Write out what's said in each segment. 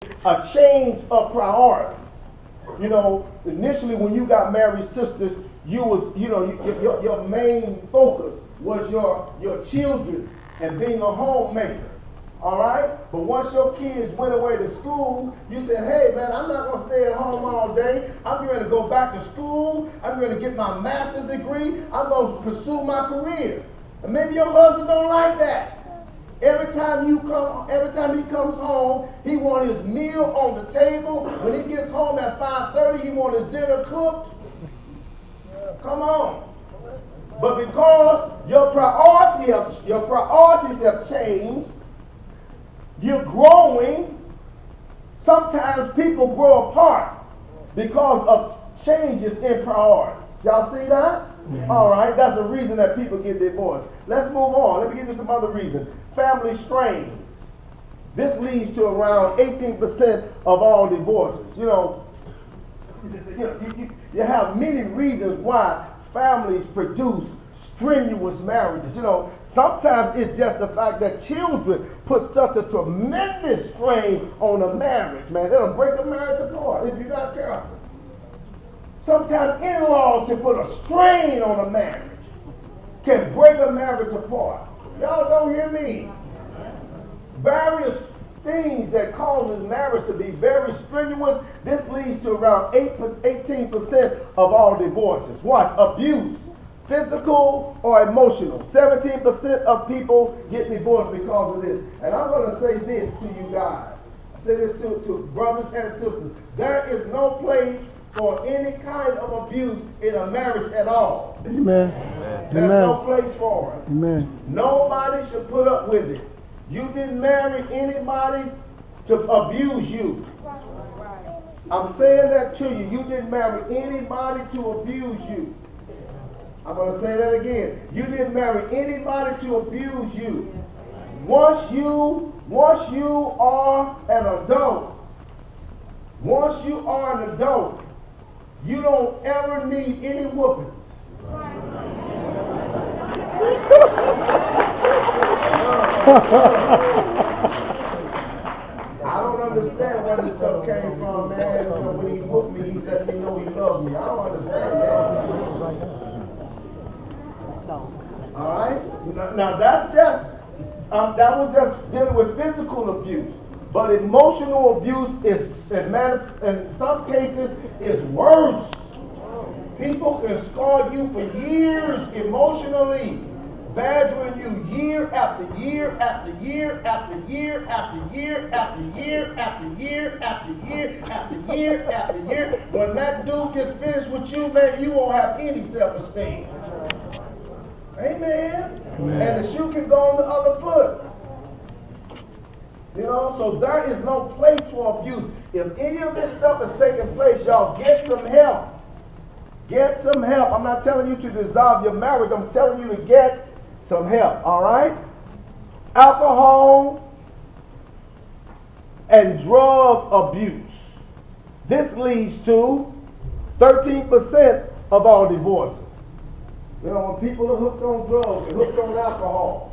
a change of priorities. You know, initially when you got married sisters, you was, you know, your main focus was your children and being a homemaker. All right? But once your kids went away to school, you said, hey, man, I'm not going to stay at home all day. I'm going to go back to school. I'm going to get my master's degree. I'm going to pursue my career. And maybe your husband don't like that. Every time he comes home, he wants his meal on the table. When he gets home at 5:30, he wants his dinner cooked. Come on. But because your priorities have changed, you're growing. Sometimes people grow apart because of changes in priorities. Y'all see that? Mm-hmm. All right, that's the reason that people get divorced. Let's move on. Let me give you some other reasons. Family strains. This leads to around 18% of all divorces. You have many reasons why families produce strenuous marriages. You know, sometimes it's just the fact that children put such a tremendous strain on a marriage, man. It'll break a marriage apart if you're not careful. Sometimes in-laws can put a strain on a marriage, can break a marriage apart. Y'all don't hear me. Various things that causes marriage to be very strenuous. This leads to around 18% of all divorces. What? Abuse. Physical or emotional. 17% of people get divorced because of this. And I'm going to say this to you guys. I say this to brothers and sisters. There is no place for any kind of abuse in a marriage at all. Amen. There's no place for it. Amen. Nobody should put up with it. You didn't marry anybody to abuse you. I'm saying that to you. You didn't marry anybody to abuse you. I'm going to say that again. You didn't marry anybody to abuse you. Once you are an adult, you don't ever need any whoopings. I don't understand where this stuff came from, man. You know, when he whooped me, he let me know he loved me. I don't understand that. All right? Now that's just, that was just dealing with physical abuse. But emotional abuse in some cases is worse. People can scar you for years emotionally, badgering you year after year after year after year after year after year after year after year after year after year. When that dude gets finished with you, man, you won't have any self-esteem. Amen. Amen. And the shoe can go on the other foot. You know, so there is no place for abuse. If any of this stuff is taking place, y'all get some help. Get some help. I'm not telling you to dissolve your marriage. I'm telling you to get some help. All right? Alcohol and drug abuse. This leads to 13% of all divorces. You know, when people are hooked on drugs and hooked on alcohol,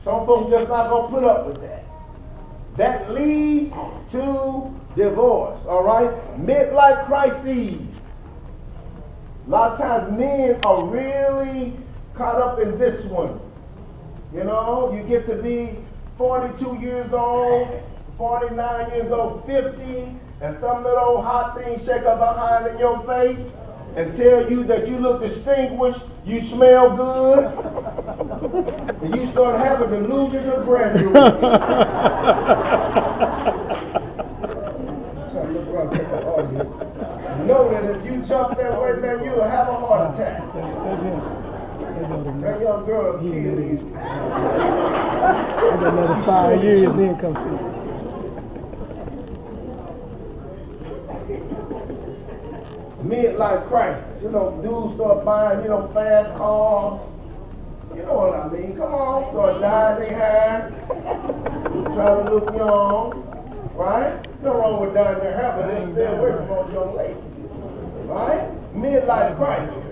some folks just not going to put up with that. That leads to divorce, all right? Midlife crises. A lot of times men are really caught up in this one. You know, you get to be 42 years old, 49 years old, 50, and some little old hot thing shake up behind in your face and tell you that you look distinguished, you smell good, and you start having delusions of grandeur. So look around, take the audience. Know that if you jump that way, man, you'll have a heart attack. That young girl will kill you. I got another 5 years, then come see. Midlife crisis. You know, dudes start buying, you know, fast cars. You know what I mean? Come on, start dyeing their hair. Try to look young, right? Nothing wrong with dyeing their hair, but they stay away from those young ladies, right? Midlife crisis.